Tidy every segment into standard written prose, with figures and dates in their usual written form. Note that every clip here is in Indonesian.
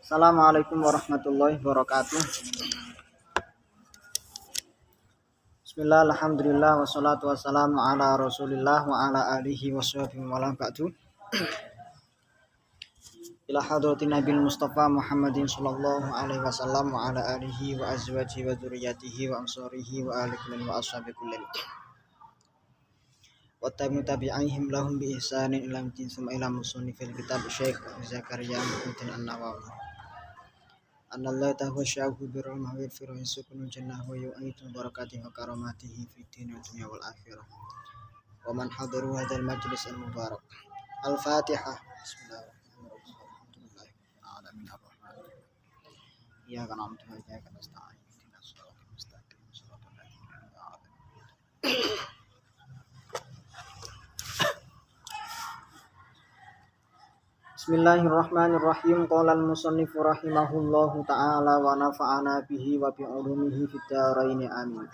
Assalamualaikum warahmatullahi wabarakatuh. Bismillah, alhamdulillah, wassalatu wassalamu ala rasulillah wa ala alihi wa sahbihi wa ba'du. Ila hadratin Nabil Mustafa Muhammadin sallallahu alaihi wasallam wa ala alihi wa azwajihi wa dzurriyyatihi wa ansarihi wa ahli kullin wa ashabi kullin. Wa tabi'ihim lahum bi ihsanin ila yaumil summa ila musannifil kitab Syekh Zakaria Muhammad An-Nawawi. Allah ta'ala sya'hu birrahmah wa firman sukunu jannah wa yu'itu barakatihi wa karamatihi fid dunya wal akhirah. Wa man hadaru hadzal majlis al mubarak. Al-Fatihah. Bismillahirrahmanirrahim. Alamin ar-rahman. Ya kana amtu ya kana nasta'in. Ihdinas siratal mustaqim. Shiratal ladzina an'amta 'alaihim. Bismillahirrahmanirrahim. Qala al-musannif rahimahullahu ta'ala wa nafa'ana bihi wa bi ulumihi fid dharain amin.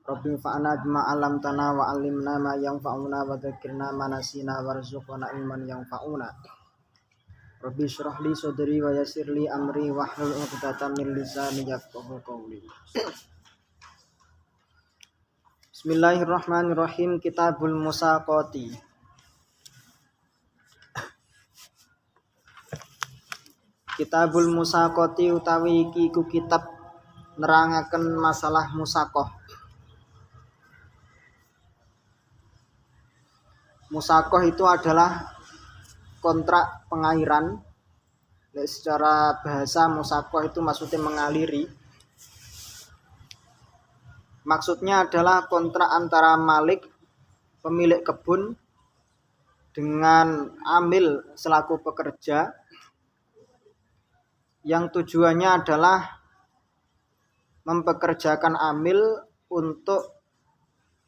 Rabbi fa'ana bima 'allamtana wa 'allimna ma yanfa'una wa dzakkirna ma nasina warzuqna ilman yanfa'una. Rabbi shrah li sadri wa yassir li amri wahlul 'uqdatam min lisani yafqahu qawli. Bismillahirrahmanirrahim. Kitabul Musaqati. Kitabul Musaqati utawi iki iku kitab nerangaken masalah musaqah. Musaqah itu adalah kontrak pengairan. Secara bahasa musaqah itu maksudnya mengaliri. Maksudnya adalah kontrak antara malik, pemilik kebun, dengan amil selaku pekerja, yang tujuannya adalah mempekerjakan amil untuk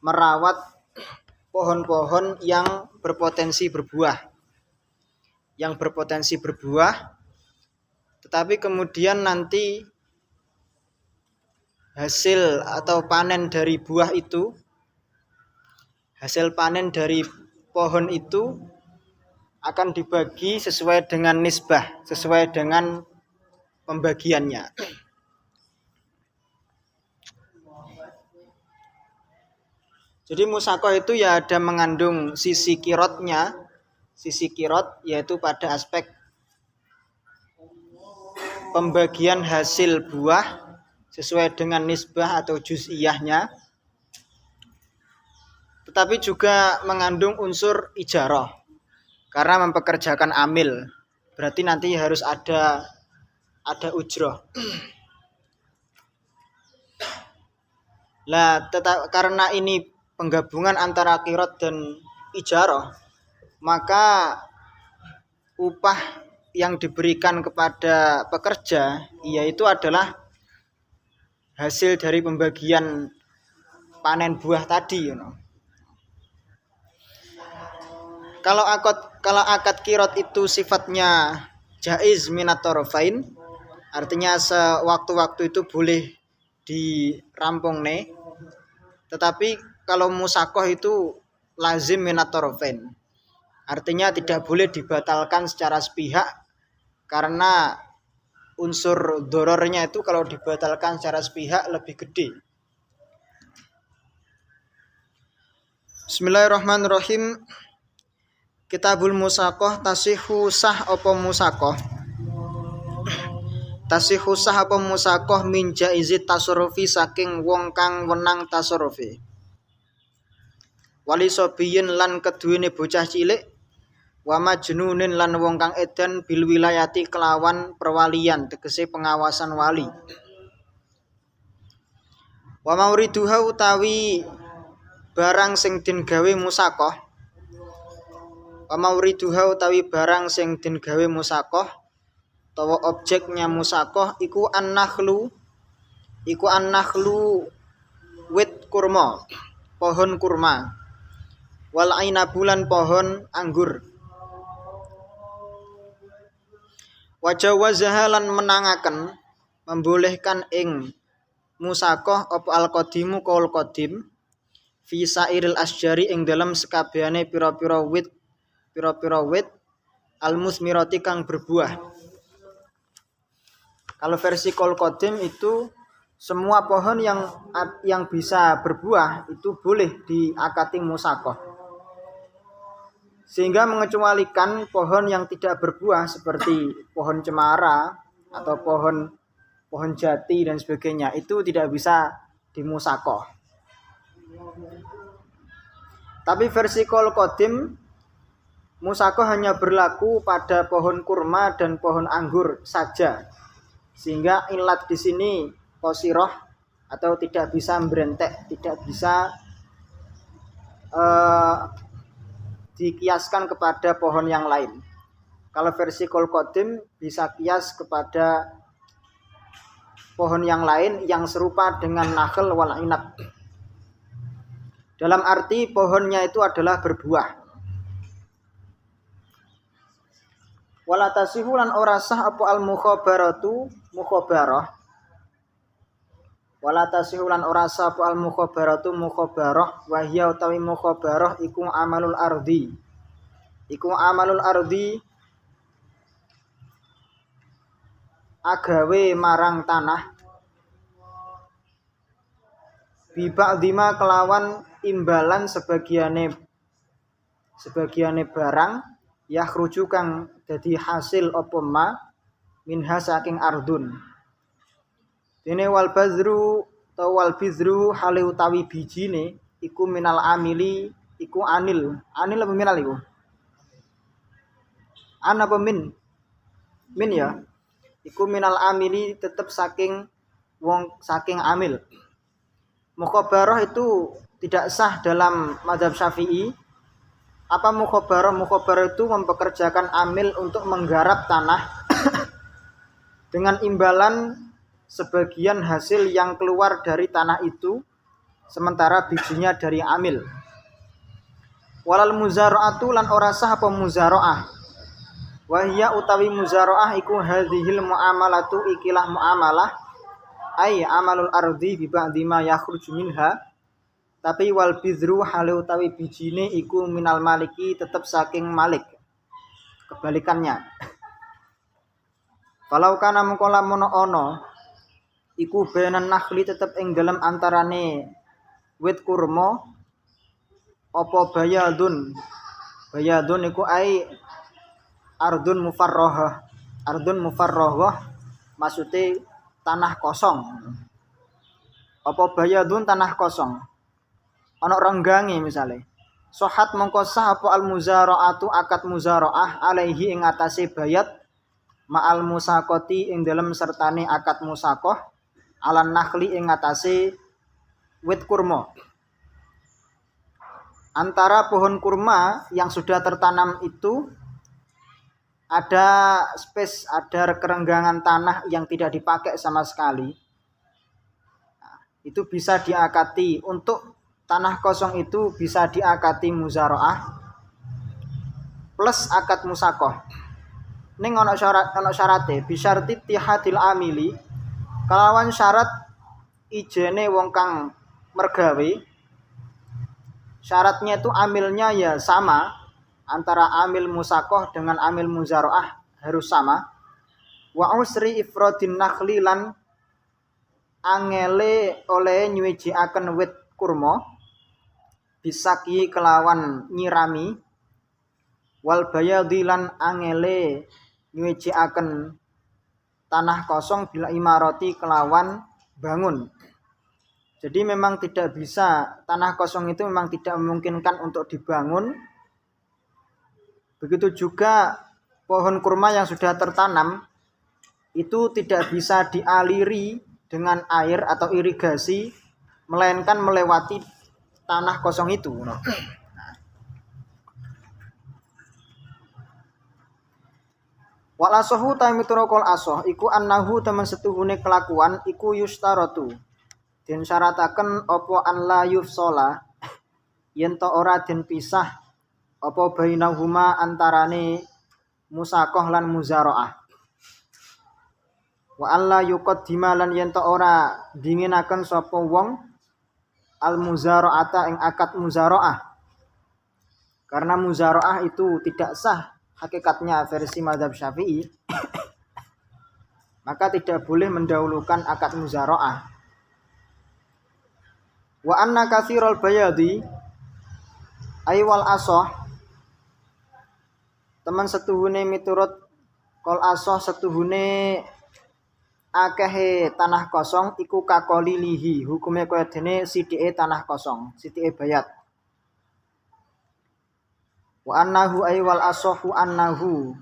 merawat pohon-pohon yang berpotensi berbuah. Tetapi kemudian nanti hasil atau panen dari buah itu, hasil panen dari pohon itu akan dibagi sesuai dengan nisbah, sesuai dengan pembagiannya. Jadi musaqah itu ya ada mengandung sisi kirotnya. Sisi kirot yaitu pada aspek pembagian hasil buah sesuai dengan nisbah atau juz'iyahnya. Tetapi juga mengandung unsur ijarah karena mempekerjakan amil. Berarti nanti harus ada ujroh. Karena ini penggabungan antara qirot dan ijarah, maka upah yang diberikan kepada pekerja yaitu adalah hasil dari pembagian panen buah tadi, Kalau akad qirot itu sifatnya jaiz minat tarafain, artinya sewaktu-waktu itu boleh dirampung nih. Tetapi kalau musaqah itu lazim minat tarafain, artinya tidak boleh dibatalkan secara sepihak karena unsur dorornya itu kalau dibatalkan secara sepihak lebih gede. Bismillahirrahmanirrahim. Kitabul Musaqah. Tasihu sah apa musaqah? Tasihu sah apa musaqah min jaizit tasarrufi saking wong kang wenang tasarrufi. Wali sobiyin lan keduwene bocah cilik, wa majnunin lan wong kang edan bil wilayati kelawan perwalian tegese pengawasan wali. Wa mauriduha utawi barang sing den gawe musaqah. Wa mauriduha utawi barang sing den gawe musaqah utawa objeknya musaqah iku an-nakhlu wit kurma, pohon kurma, wal ainabulan pohon anggur. Wajawazaha lan menangaken membolehkan ing musaqah apa al-qadimu qaul qadim fi sairil asjari ing dalam sekabehane pira-pira wit al-musmirati kang berbuah. Kalau versi Qaul Qadim itu semua pohon yang bisa berbuah itu boleh diakati musakoh. Sehingga mengecualikan pohon yang tidak berbuah seperti pohon cemara atau pohon jati dan sebagainya itu tidak bisa dimusakoh. Tapi versi Qaul Qadim musakoh hanya berlaku pada pohon kurma dan pohon anggur saja. Sehingga ilat di sini qasiroh atau tidak bisa berentek, tidak bisa dikiaskan kepada pohon yang lain. Kalau versi Qaul Qadim bisa kias kepada pohon yang lain yang serupa dengan nakhl wal inab. Dalam arti pohonnya itu adalah berbuah. Wala tasihu lan ora sah apa al mukhabaratu mukhabarah. Wala tasihu lan ora sah apa al mukhabaratu mukhabarah wa hiya utawi mukhabarah iku amalul ardi. Iku amalul ardi agawe marang tanah biba'dima kelawan imbalan sebagiane barang yakhruju kang dadi hasil apa ma minha saking ardun. Dene wal bazru bizru hale utawi bijine iku minal amili iku anil apa minal iku apa min ya iku minal amili tetep saking amil. Mukhabarah itu tidak sah dalam mazhab Syafi'i. Apa mukhabarah? Mukhabarah itu mempekerjakan amil untuk menggarap tanah dengan imbalan sebagian hasil yang keluar dari tanah itu, sementara bijinya dari amil. Walal muzara'atu lan ora sah apa muzara'ah. Wa hiya utawi muzara'ah iku hadhil muamalatu ikilah muamalah ay amalul ardi bi ba'di ma yakhruju minha. Tapi wal bizru hale utawi bijine iku minal maliki tetep saking malik. Kebalikannya. Kalau kana mengko lamun ana iku benan nakhli tetep ing dalem antarane wit kurma apa bayadun. Bayadun iku ai ardun mufarrahah. Ardun mufarrahah maksude tanah kosong. Apa bayadun tanah kosong. Ana renggange misale. Sohat mongko sah apa al muzara'atu akad muzara'ah alaihi ing atase bayat ma'al musaqati ing dalem sertane akad musaqah alan nakhli ing atase wit kurma. Antara pohon kurma yang sudah tertanam itu ada space, ada kerenggangan tanah yang tidak dipakai sama sekali. Nah, itu bisa diakati. Untuk tanah kosong itu bisa diakati muzara'ah plus akad musaqah. Ning ana syarate bisyarti tihadil amili kalawan syarat ijene wong kang mergawe. Syaratnya itu amilnya ya sama antara amil musaqah dengan amil muzara'ah harus sama. Wa usri ifradin nakhli lan angele oleh nyuwijiaken wit kurma bisaki kelawan nyirami wal bayadi lan angele nyuwijiaken tanah kosong bila imarati kelawan bangun. Jadi memang tidak bisa, tanah kosong itu memang tidak memungkinkan untuk dibangun. Begitu juga pohon kurma yang sudah tertanam itu tidak bisa dialiri dengan air atau irigasi melainkan melewati tanah kosong itu. Wal asahu tamituraqul asah iku annahu temen setuhune kelakuan iku yustaratu. Den syarataken apa an la yufsala yen to ora den pisah apa bainahuma antarane musaqah lan muzara'ah. Wa alla yuqaddima lan yen to ora dinginaken sapa wong al muzara'ata ing akad muzara'ah. Karena muzara'ah itu tidak sah hakikatnya versi mazhab Syafi'i, maka tidak boleh mendahulukan akad muzara'ah. Wa anna katsirul bayadi aywal asoh, teman setuhune miturut kol asoh setuhune akehe tanah kosong iku kakolilihi, hukume kaya dene sidike tanah kosong, sidike bayat. Wa annahu aywal asohu annahu,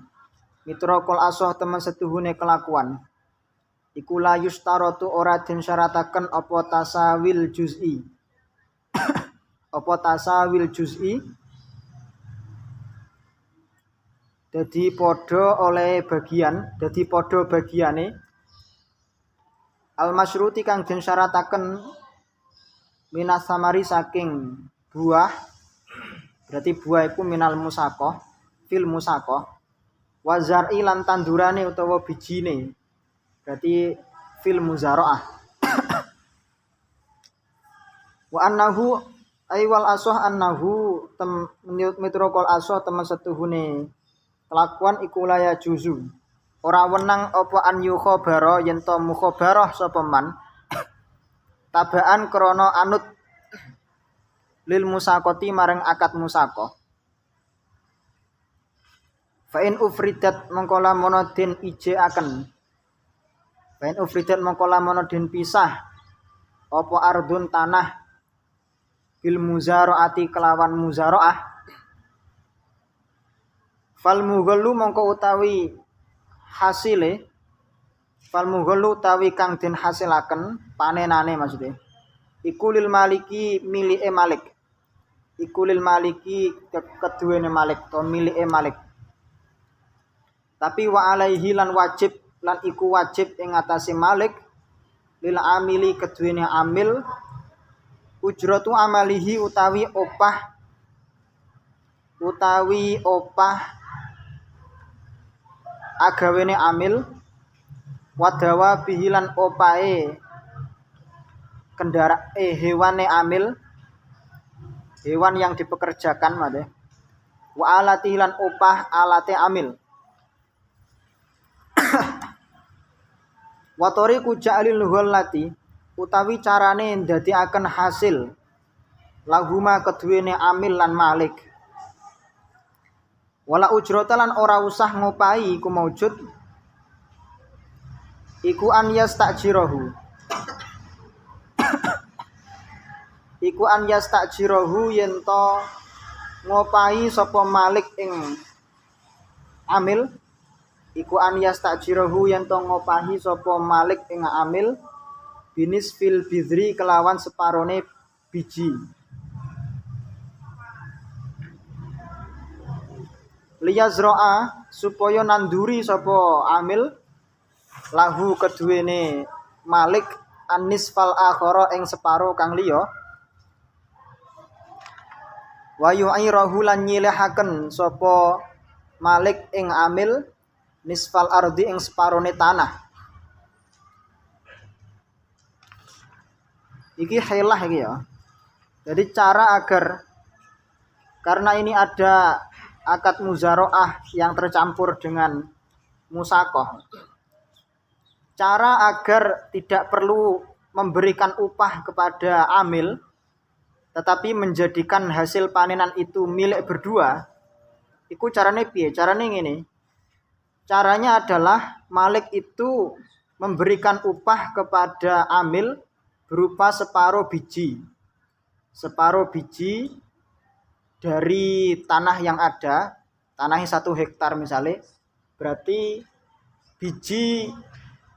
mitra kol asoh teman setuhune kelakuan iku la yustaratu ora den syarataken apa tasawil juz'i apa tasawil juz'i dadi padha oleh bagian, dadi padha bagiane al masyruti kang den syarataken minas samari saking buah, berarti buah iku minal musaqah fil musaqah wa zar'i lan tandurane utawa bijine, berarti fil muzara'ah. Wa annahu aywal asoh annahu mitrokol asoh teman setuhune kelakuan iku laya juzu ora wenang apa an yukhabara yen to mukhabarah sapa man tabaan krana anut lil musaqati marang akad musaqah. Fa in ufridat mongko lamun den ijeaken, fa in ufridat mongko lamun den pisah apa ardun tanah bil muzaraati kelawan muzaraah, fal mughallu mongko utawi hasile, fal mughallu utawi kang den hasilaken panenane maksude iku lil maliki milike malik, iku lil maliki keduwene malik to milike malik. Tapi wa alaihi lan wajib lan iku wajib ing atase malik lil amili keduwene amil ujratu amalihi utawi opah agawene amil wadawa bihilan opae kendara hewane amil, hewan yang dipekerjakan mate wa alati lan opah alate amil wa tariqu ja'lil ghallati utawi carane ndadekaken hasil lahuma keduwene amil lan malik wala ujrata lan ora usah ngopahi iku maujud iku an yastajirahu iku an yastajirahu yen to ngopahi sapa malik ing amil, iku an yastajirahu yen to ngopahi sapa malik ing amil binis fil bidri kelawan separone biji liyazro'a supaya nanduri sapa amil lahu keduwene malik anis fal akhara ing separo kang liya wa yu'irahu lan nyilihaken sapa malik ing amil nisfal ardi ing separone tanah. Iki hilah iki ya. Jadi cara agar karena ini ada akad muzaraah yang tercampur dengan musaqah. Cara agar tidak perlu memberikan upah kepada amil tetapi menjadikan hasil panenan itu milik berdua. Iku carane piye? Carane ngene. Caranya adalah malik itu memberikan upah kepada amil berupa separuh biji. Separuh biji dari tanah yang ada, tanahnya 1 hektar misalnya, berarti biji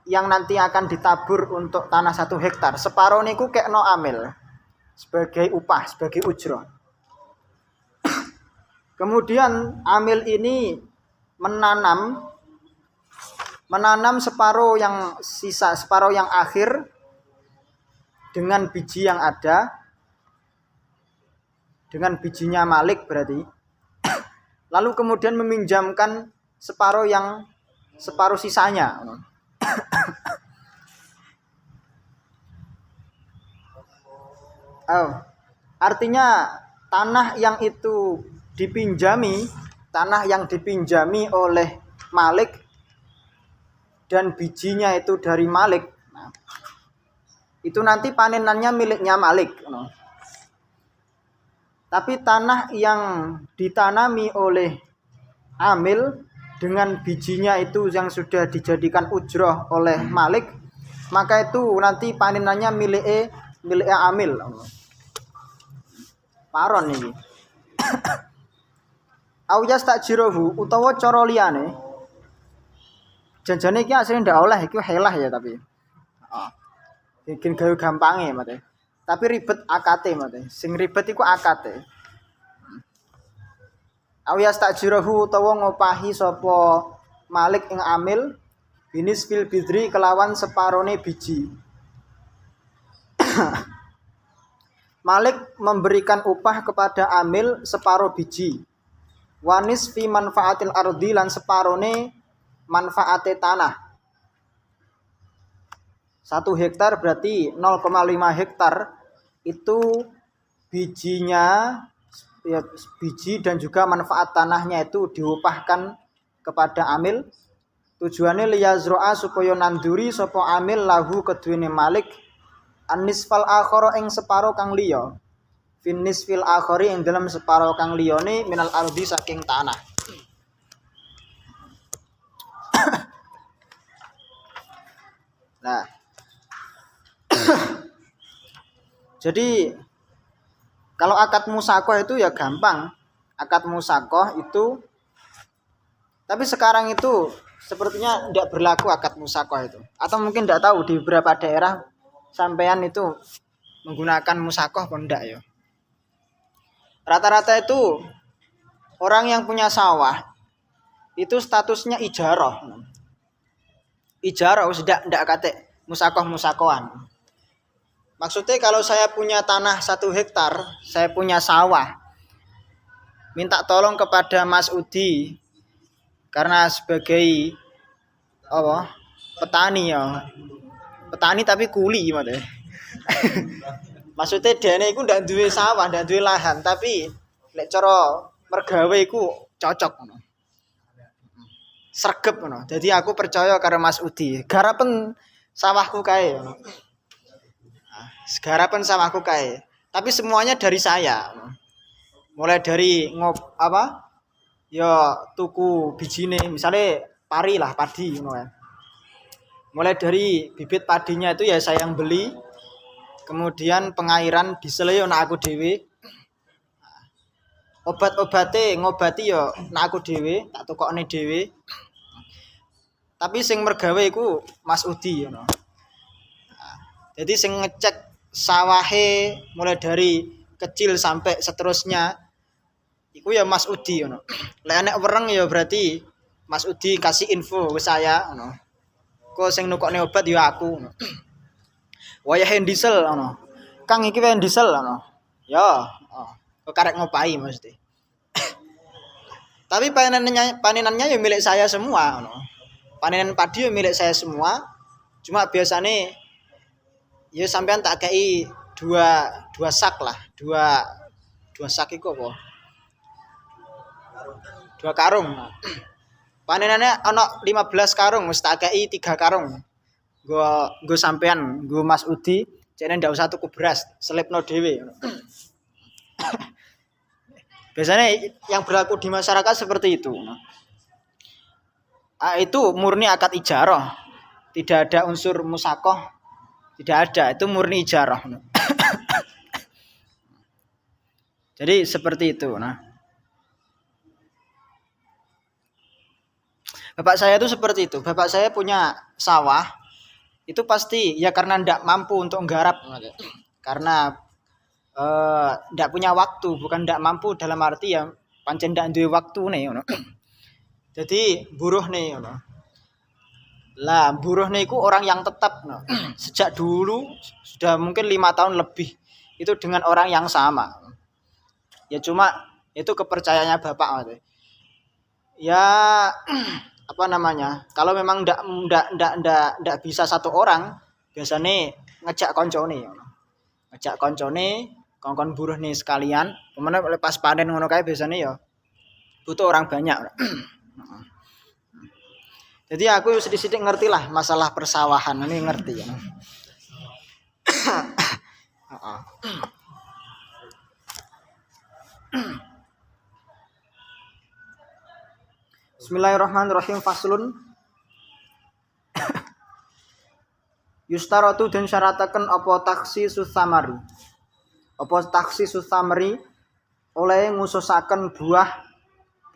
yang nanti akan ditabur untuk tanah 1 hektar, separuh niku kekno amil sebagai upah, sebagai ujrah. Kemudian amil ini menanam separuh yang sisa, separuh yang akhir dengan biji yang ada, dengan bijinya malik berarti. Lalu kemudian meminjamkan separuh sisanya. Artinya tanah yang itu dipinjami tanah yang dipinjami oleh Malik dan bijinya itu dari Malik, nah, itu nanti panenannya miliknya Malik. Tapi tanah yang ditanami oleh Amil dengan bijinya itu yang sudah dijadikan ujroh oleh Malik, maka itu nanti panenannya miliknya Amil. Paron ini. Auyas tak jirohu utawa cara liyane. Janjane iki asline ndak oleh iki helah ya tapi. Heeh. Bikin gawe gampange mate. Tapi ribet akate mate. Sing ribet iku akate. Auyas tak jirohu utawa ngopahi sapa Malik ing Amil binis fil bidri kelawan separone biji. Malik memberikan upah kepada Amil separo biji. Wanis fi manfaatil ardi lan separone manfaate tanah. 1 hektar berarti 0,5 hektar itu bijinya ya, biji dan juga manfaat tanahnya itu diupahkan kepada Amil. Tujuannya liyazro'a supaya nanduri sapa Amil lahu keduwene Malik anisfal akhara ing separo kang liya. Finis fil akhari ing dalam separo kang liyane minal ardi saking tanah. Nah. Jadi kalau akad musakoh itu ya gampang. Akad musakoh itu, tapi sekarang itu sepertinya tidak berlaku akad musakoh itu. Atau mungkin tidak tahu di beberapa daerah sampean itu menggunakan musakoh pun enggak ya. Rata-rata itu orang yang punya sawah itu statusnya ijarah. Ijarah sudah ndak kate musakoh-musakohan. Maksudnya kalau saya punya tanah 1 hektar, saya punya sawah, minta tolong kepada Mas Udi karena sebagai petani ya. Petani tapi kuli mate. Maksudnya dene iku ndak duwe sawah, ndak duwe lahan, tapi lek cara mergawe iku cocok ngono. Sregep ngono. Jadi aku percaya karo Mas Udi. Garapen sawahku kae ngono. Garapen sawahku kae. Tapi semuanya dari saya. Mulai dari ya tuku bijine, misalnya pari lah, padi ngono ya. Mulai dari bibit padinya itu ya saya yang beli. Kemudian pengairan disele yo nak aku dhewe. Obat-obate ngobati yo nak aku dhewe, tak tukokne dhewe. Tapi sing mergawe iku Mas Udi ngono. Jadi sing ngecek sawahe mulai dari kecil sampai seterusnya iku ya Mas Udi ngono. Lek nek wereng ya berarti Mas Udi kasih info ke saya ngono. Kok sing nukokne obat ya aku ngono. Wayahe diesel ngono. Kang iki wae diesel ngono. Ya, kok karek ngopahi mesti. Tapi panenannya ya milik saya semua ngono. Panenan padi ya milik saya semua. Cuma biasane ya sampean tak kei dua sak lah. Dua sak iku apa? 2 karung. Panenannya ana 15 karung, mesti tak kei 3 karung. Gue sampean, gue Mas Udi, jadi ndak usah tuku beras, selipno dhewe. Biasanya yang berlaku di masyarakat seperti itu. Itu murni akad ijarah, tidak ada unsur musakoh, tidak ada, itu murni ijarah. Jadi seperti itu. Nah, bapak saya itu seperti itu. Bapak saya punya sawah. Itu pasti ya karena ndak mampu untuk nggarap, karena ndak punya waktu, bukan ndak mampu dalam arti ya pancen ndak duwe waktu nih ngono. Jadi buruh nih ngono. Lah buruh nih iku orang yang tetap no. Sejak dulu sudah mungkin 5 tahun lebih itu dengan orang yang sama. Ya cuma itu kepercayaannya bapak. Ya apa namanya, kalau memang ndak bisa 1 orang, biasanya ngejak koncone kongkon buruh nih sekalian, kemana lepas panen ngono kae biasanya ya butuh orang banyak. Jadi aku sedikit ngerti lah masalah persawahan, ini ngerti ya. Bismillahirrahmanirrahim. Faslun. Yustaratu dan syarataken apa takhsisus samari. Apa takhsisus samari oleh ngususaken buah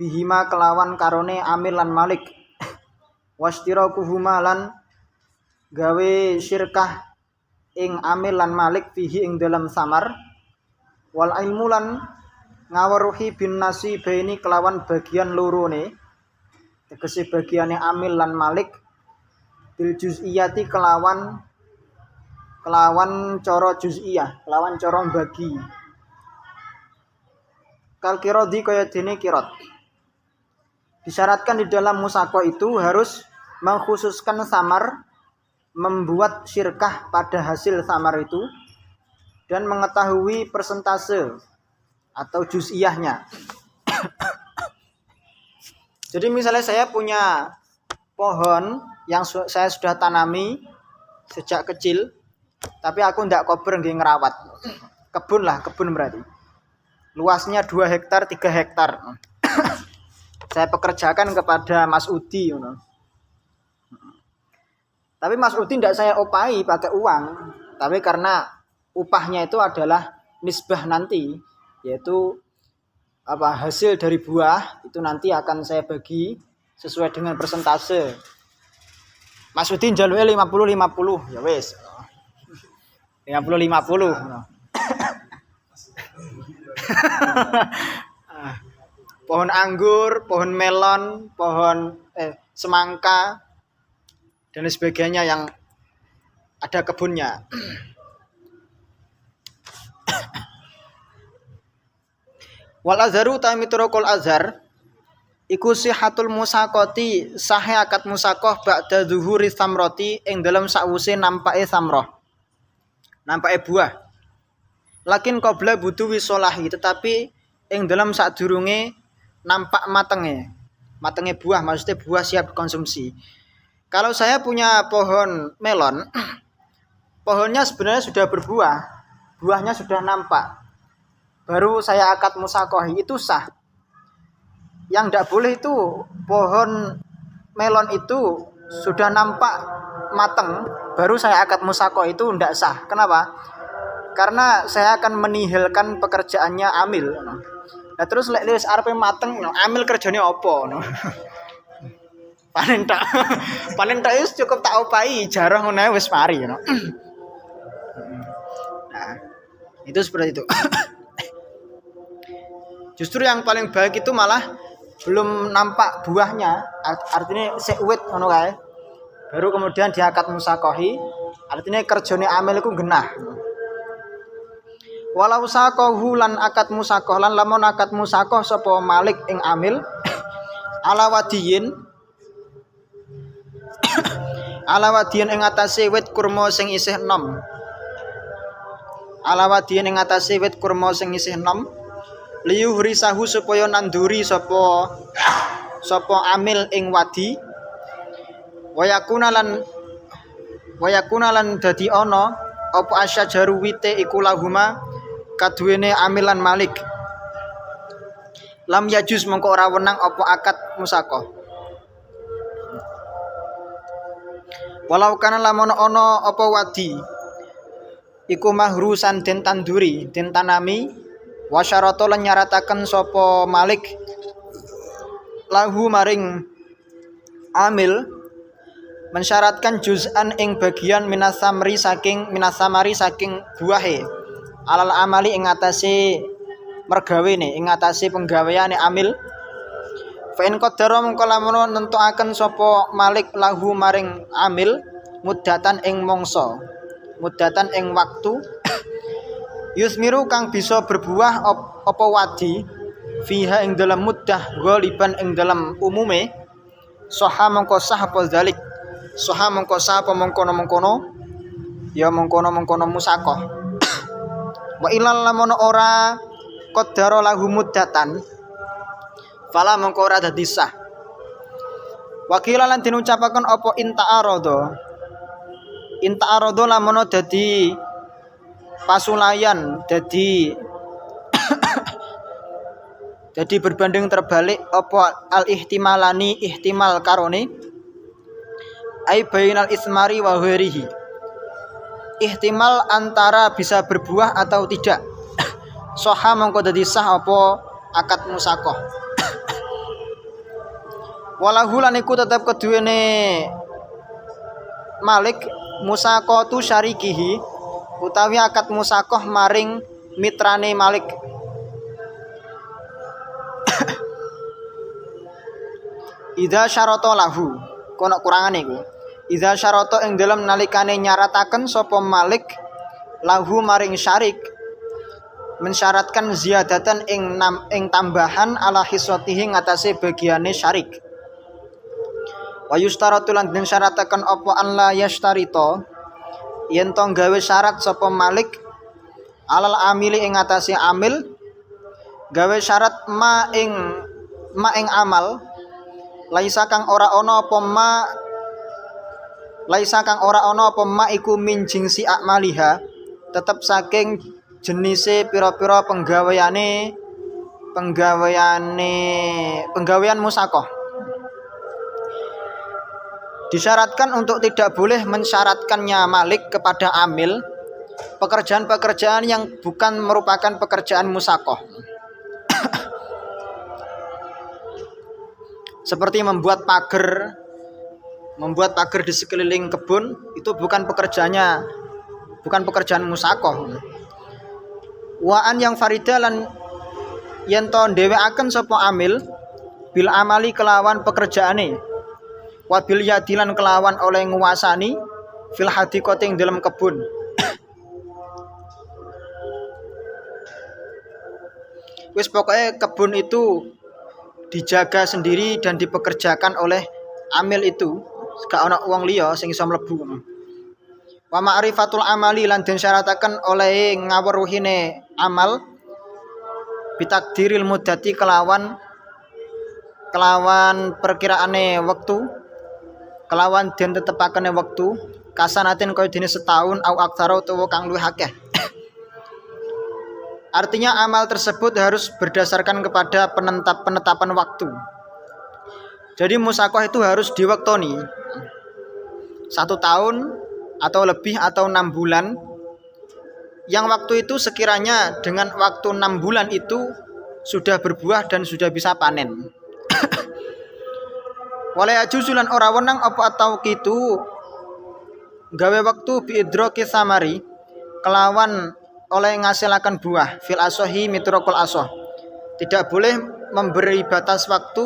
bihima kelawan karone amil lan malik. Wastirakuhuma lan gawe syirkah ing amil lan malik fihi ing dalam samar. Wal ilmu lan ngaweruhi bin nasi baini kelawan bagian lorone. Tegese bagiane amil lan malik bil juz'iyati kelawan cara juz'iyah, kelawan cara bagi. Kal kirodi kaya dene kirot. Disyaratkan di dalam musaqah itu harus mengkhususkan samar, membuat syirkah pada hasil samar itu, dan mengetahui persentase atau juz'iyahnya. Jadi misalnya saya punya pohon yang saya sudah tanami sejak kecil, tapi aku ndak kober nggih ngerawat. Kebun berarti. Luasnya 2 hektar, 3 hektar. Saya pekerjakan kepada Mas Udi, Tapi Mas Udi ndak saya opahi pakai uang, tapi karena upahnya itu adalah nisbah nanti, yaitu hasil dari buah itu nanti akan saya bagi sesuai dengan persentase. Mas Udi njaluke 50-50, ya wis. 50-50. Pohon anggur, pohon melon, pohon semangka dan sebagainya yang ada kebunnya. Wal azharu tamiturul azhar iku sihatul musaqati sahe akad musaqah ba'da zuhuri samrati ing dalam sakwuse nampake samrah. Nampake buah. Lakin qabla buduwi solahi, tetapi ing dalam sadurunge nampak matenge buah, maksudnya buah siap konsumsi. Kalau saya punya pohon melon, pohonnya sebenarnya sudah berbuah, buahnya sudah nampak, baru saya akad musaqah, itu sah. Yang tidak boleh itu pohon melon itu sudah nampak mateng, baru saya akad musaqah, itu tidak sah. Kenapa? Karena saya akan menihilkan pekerjaannya amil. Nah terus lek wis arepe mateng, amil kerjane apa? Panen tak wis cukup tak opahi, jarah ngono wis mari. Nah, itu seperti itu. Justru yang paling baik itu malah belum nampak buahnya, artinya seuwit ngono kae. Baru kemudian diakad musaqahi, artinya kerjane amil iku genah. Walau saqahu lan akad musaqah lan lamun akad musaqah sapa malik ing amil ala wadiyin ing atase wit kurma sing isih enom. Ala wadiyin ing atase wit kurma sing isih enom liyuhri sahu supaya nanduri sapa amil ing wadi wayakuna lan dadi ana apa asyajaru wite iku lahuma kaduwene amilan malik. Lam yajuz mengko ora wenang apa akad musaqah. Walau kana lamun ana apa wadi iku mahrusan den tanduri, den tanami wa syarata lan nyarataken sapa malik lahu maring amil mensyaratkan juz'an ing bagian minasamari saking buahe alal amali ing atase mergawene ing atase penggaweane amil fa in qaddara mengko lamun nentukaken sapa malik lahu maring amil muddatan ing mangsa muddatan ing waktu yusmiru kang bisa berbuah apa wadi fiha ing dalam muddah ghaliban ing dalam umume saha mengko sah apa zalik saha mengko sah apa mengkono ya mengkono musaqah. Wa ilal lamun ora qaddara lahu muddatan fala mongko ora dadi sah. Wakila lan den ucapaken apa inta arodo lamun dadi pasulayan, dadi jadi berbanding terbalik apa al ihtimalani ihtimal karone ai bainal ismari wa ghairihi, ihtimal antara bisa berbuah atau tidak. Soha mongko dadi sah apa akad musaqah. Walahu lan iku tetep keduwene Malik musaqatu syarikihi utawi akad musaqah maring mitrane Malik. Idza syarata lahu, kono kurangane iku. Idza syarata ing dalem nalikane nyarataken sapa Malik lahu maring syarik mensyaratkan ziyadatan ing tambahan ala hisatihi ngatasé bagiane syarik. Wa yustaratu lan den syarataken apa an la yashtarita yen to gawe syarat sapa Malik alal amili ing ngatasé amil gawe syarat ma ing amal laisa kang ora ana apa ma iku min jinsi akmaliha tetep saking jenise pira-pira penggawean musaqah. Disyaratkan untuk tidak boleh mensyaratkannya Malik kepada amil pekerjaan-pekerjaan yang bukan merupakan pekerjaan musaqah. Seperti membuat pagar di sekeliling kebun itu bukan pekerjaan musaqah. Waan yang faridalan yen to dhewekaken sapa amil bil amali kelawan pekerjaane wabil yadilan kelawan oleh nguasani fil hadiqati ing dalam kebun. Wis pokoknya kebun itu dijaga sendiri dan dipekerjakan oleh amil itu, gak ana wong liya sing iso mlebu. Wa ma'rifatul amali lan den syarataken oleh ngaweruhine amal bitakdiril muddati kelawan perkiraane wektu, kelawan den tetepakane wektu kasanatin kaya dene setahun au aktsara utawa kang luwih akeh. Artinya amal tersebut harus berdasarkan kepada penetapan waktu. Jadi musaqah itu harus diwaktoni 1 tahun atau lebih atau 6 bulan. Yang waktu itu sekiranya dengan waktu 6 bulan itu sudah berbuah dan sudah bisa panen. Wala yajuzulan ora wenang apa atau kitu gawe waktu biidroki samari kelawan oleh ngasilakan buah fil asohi mitrokul asoh. Tidak boleh memberi batas waktu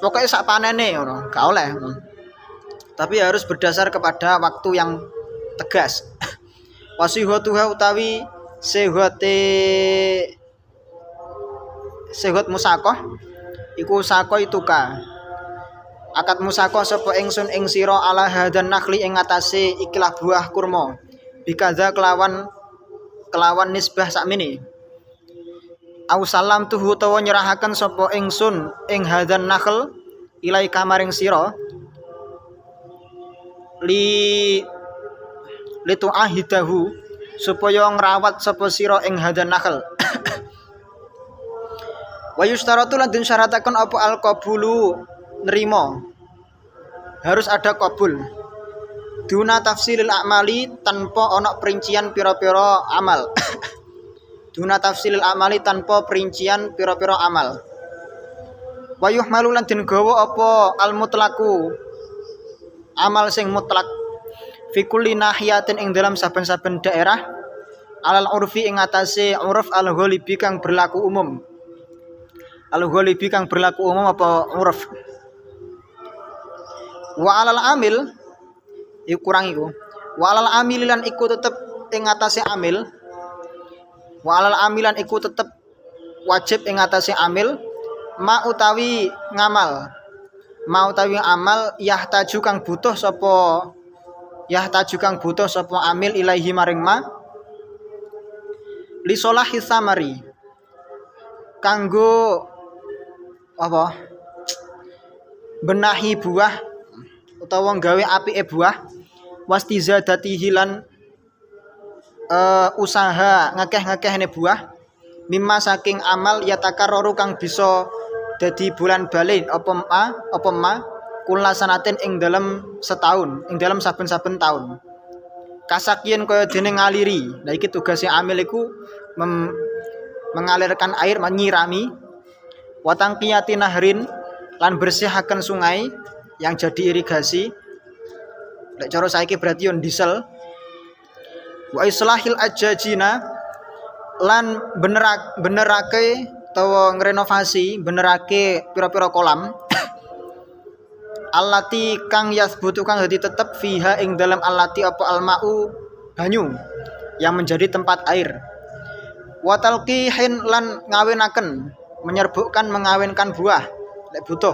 pokoknya sak panene ngono, gak oleh. Tapi harus berdasar kepada waktu yang tegas. Wasihatuha utawi sehat musaqah iku saqo itu ka akad musaqah sapa ingsun ing sira ala hadan nakhli ing atase ikilah buah kurma bikaza kelawan nisbah sakmene. Au salam tuhu utawa nyerahaken sapa ingsun ing hadan nakhl ilai kamaring sira li tuahidahu supaya ngrawat sapa sira ing hadan nakhl. Wa yustaratu lan den syarataken apa al qabulu nerima, harus ada qabul duna tafsilil a'mali tanpa ana perincian pira-pira amal. Duna tafsilil a'mali tanpa perincian pira-pira amal. Wa yuhmalu lan den gawa apa al mutlaqu amal sing mutlak fi kulli nahiyatin ing dalam saben-saben daerah alal urfi ing atase uruf al ghalibi kang berlaku umum. Al ghalibi kang berlaku umum apa uruf. Wa alal amil iku kurang iku. Wa alal amililan iku tetep ing atase amil. Wa alal amilan iku tetep wajib ing atase amil ma utawi ngamal. Ma utawi amal yahtaju kang butuh sapa amil ilaihi maring ma li solahi samari kanggo apa benahi buah utawa gawe apike buah wastizadatihi lan usaha ngekeh-ngekehne buah mimma saking amal yatakarraru kang bisa dadi bulan balik apa ma kula sanatin ing dalam setahun ing dalam saben-saben tahun kasakien kaya dene ngaliri. Nah iki tugasnya amil iku mengalirkan air menyirami watang qiyati nahrin lan bersihaken sungai yang jadi irigasi. Lek cara saiki berarti yon diesel. Wa islahil ajajina lan benerake utawa ngrenovasi benerake pira-pira kolam allati kang yasbutu kang dadi tetep fiha ing dalam allati apa almau banyu yang menjadi tempat air wa talqihin lan ngawinaken menyerbukkan mengawinkan buah lek butuh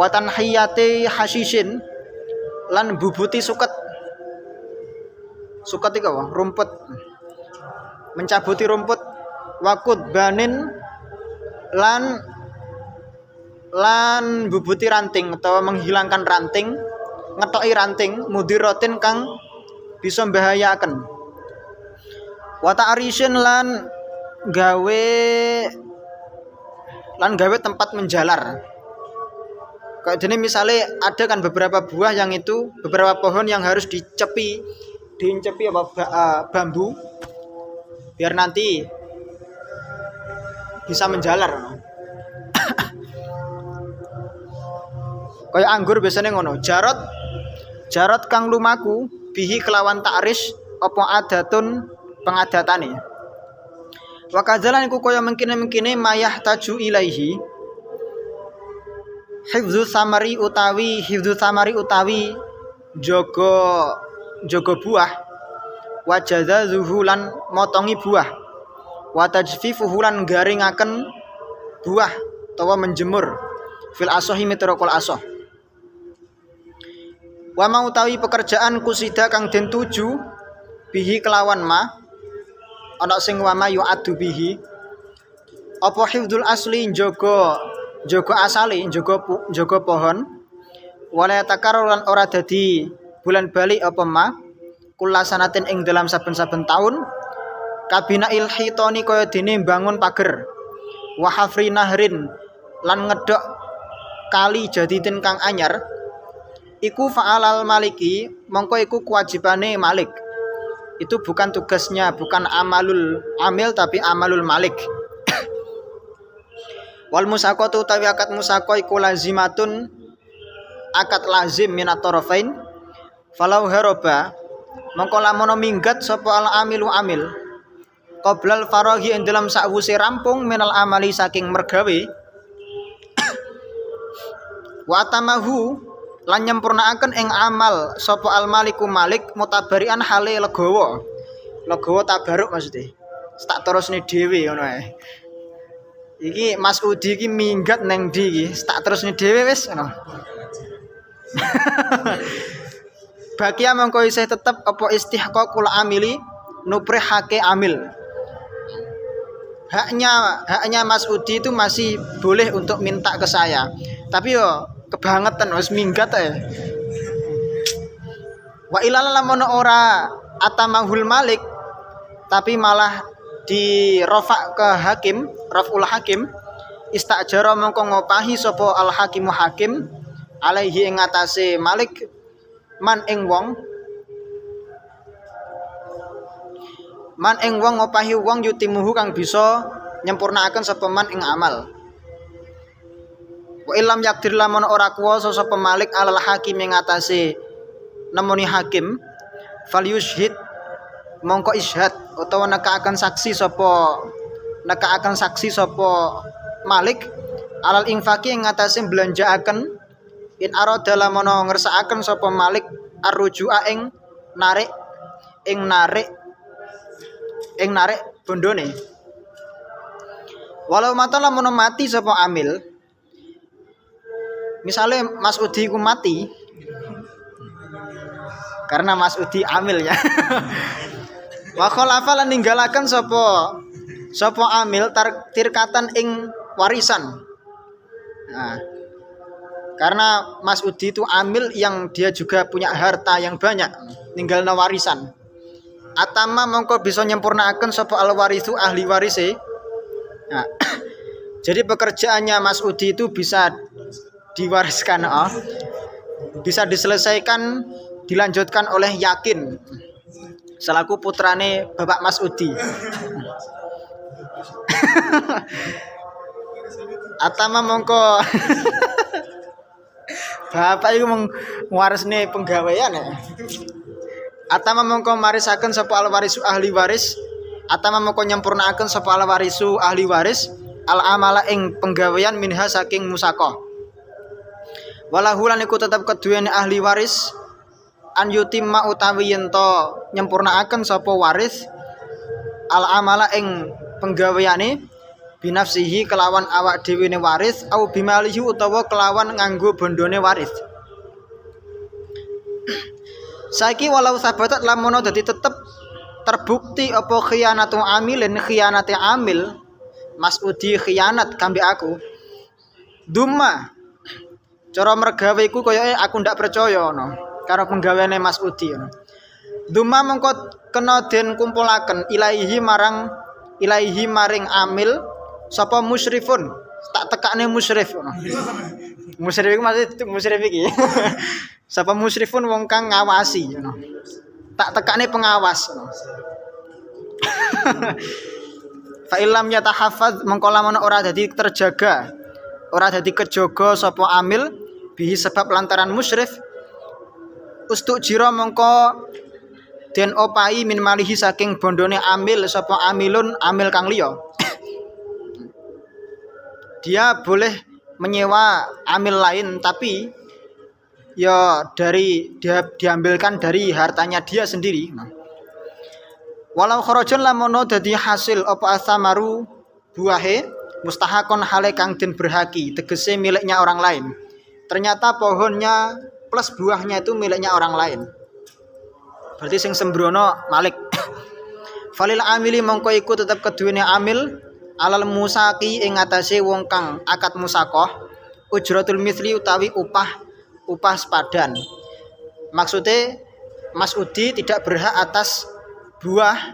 wa tanhiyati hasishin lan bubuti suket iku apa rumput mencabuti rumput wakut banin lan bubuti ranting atau menghilangkan ranting ngetoki ranting mudiratin kang bisa mbahayaken wa ta'rishin lan gawe tempat menjalar. Kayak dene misalnya ada kan beberapa buah yang itu beberapa pohon yang harus diincepi bambu biar nanti bisa menjalar. Kayak anggur biasanya ngono. Jarot kang lumaku bihi kelawan ta'ris apa adatun pengadatane. Wa kadzalan iku kaya mengkene mayah taju ilaihi hifdzu samari utawi jaga buah wa jazazuhu lan motongi buah wa tajfifuhu lan garingaken buah utawa menjemur fil asohi mitrokol asoh wa mau utawi pekerjaan kusida kang den tuju bihi kelawan ma ana sing wa ma yu'addu bihi apa hifdzul asli jaga asali jaga pohon wala takarruran ora dadi bulan balik apa ma kulasanatin ing dalam saben-saben taun kabina ilhitoni kaya dene bangun pager wa hafri nahrin lan ngedok kali jaditin kang anyar iku fa'alal maliki mongko iku kewajibane malik. Itu bukan tugasnya, bukan amalul amil tapi amalul malik. Wal musaqatu utawi akad musaqah iku lazimatun akad lazim minat tarafain falau haroba mongko lamun minggat sapa al amilu amil qoblal faraghi ing dalam sakwuse rampung minal amali saking mergawe wa tamahu lan nyempurnaaken ing amal sapa al maliku malik mutabarian hale legawa tabaruk maksudnya tak terusne dhewe ngono ae. Iki Mas Udi iki minggat neng ndi iki tak terusne dhewe wis ngono. Bakia mongko isih tetep apa istihqaqul amili nuprihake amil. Haknya Mas Udi itu masih boleh untuk minta ke saya. Tapi yo kebangetan wis minggat ae. Wa ilal lamun ora atamahul malik tapi malah di rafa ke hakim, raful hakim istajara mongko ngopahi sapa al hakimu hakim alaihi ing atase malik man ing wong ngopahi wong yutimuhu kang bisa nyempurnaaken sapa man ing amal. Wa illam yakdir lamun ora kuwasa sapa malik alal hakim ing atase nemoni hakim fal yushhid mongko ishad utawa nekaaken saksi sapa malik alal infaqi ing atase belanjaaken in arada lamun ngersakaken sapa malik arrujua ing narik bondone walau mata lamun mati sapa amil misalnya Mas Udi ku mati karena Mas Udi amil ya wa khalafa lan ninggalaken sapa amil tirkatan ing warisan Nah, karena Mas Udi itu amil yang dia juga punya harta yang banyak, ninggalna warisan. Atama mongko bisa nyempurnaaken sapa alwarisu ahli warise. Nah, jadi pekerjaannya Mas Udi itu bisa diwariskan, bisa diselesaikan, dilanjutkan oleh Yakin selaku putrane Bapak Mas Udi. Atama mongko bapak iku mung warisne penggawean ya. Atama mongko marisaken sapa alwarisu ahli waris. Atama mongko nyempurnaaken sapa alwarisu ahli waris al amala ing penggawean minha saking musaqah. Walahu lan iku tetep keduwene ahli waris an yutimma utawi yen to nyempurnaaken sapa waris al amala ing penggaweane binafsihi kelawan awak dhewe ne waris au bimalihi utawa kelawan nganggo bondone waris. Saiki walau sabatat lamun dadi tetep terbukti apa khianatu amilin khianate amil Mas Udi khianat kambe aku. Duma cara mergawe iku koyoke aku ndak percaya ngono karo penggaweane Mas Udi ngono. Duma mengko kena den kumpulaken ilaihi maring amil sapa musyrifun tak tekane musyrif ngono. Musyrif iku maksud musyrif iki. Sapa musyrifun wong kang ngawasi ngono. Tak tekane pengawas ngono. Fa illam yatahaffaz mengko lamun ora dadi terjaga, ora dadi kejaga sapa amil bihi sebab lantaran musyrif ustujira mengko den opahi min malihi saking bondone amil sapa amilun amil kang liya. Dia boleh menyewa amil lain tapi ya dia diambilkan dari hartanya dia sendiri. Walau kharajan lamono dadi hasil apa asamaru buahe mustahakon hale kang den berhaki tegese miliknya orang lain. Ternyata pohonnya plus buahnya itu miliknya orang lain. Berarti sing sembrono malik. Falil amili mongko iku tetep keduwene amil alal musaki ing atase wong kang akad musaqah ujratul mithli utawi upah sepadan. Maksudnya Mas Udi tidak berhak atas buah,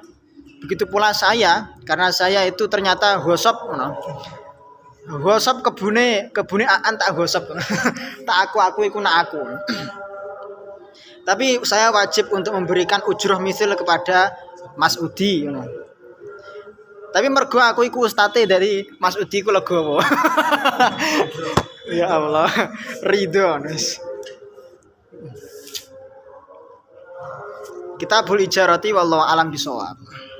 begitu pula saya karena saya itu ternyata gosop gosop kebune aan tak gosop. Tak aku iku nak aku. Tapi saya wajib untuk memberikan ujroh misil kepada Mas Udi Tapi mergo aku iku ustate dari Mas Udi ku legowo. Ya Allah, ridho. Kitabul Ijarati wallahu alam bisawab.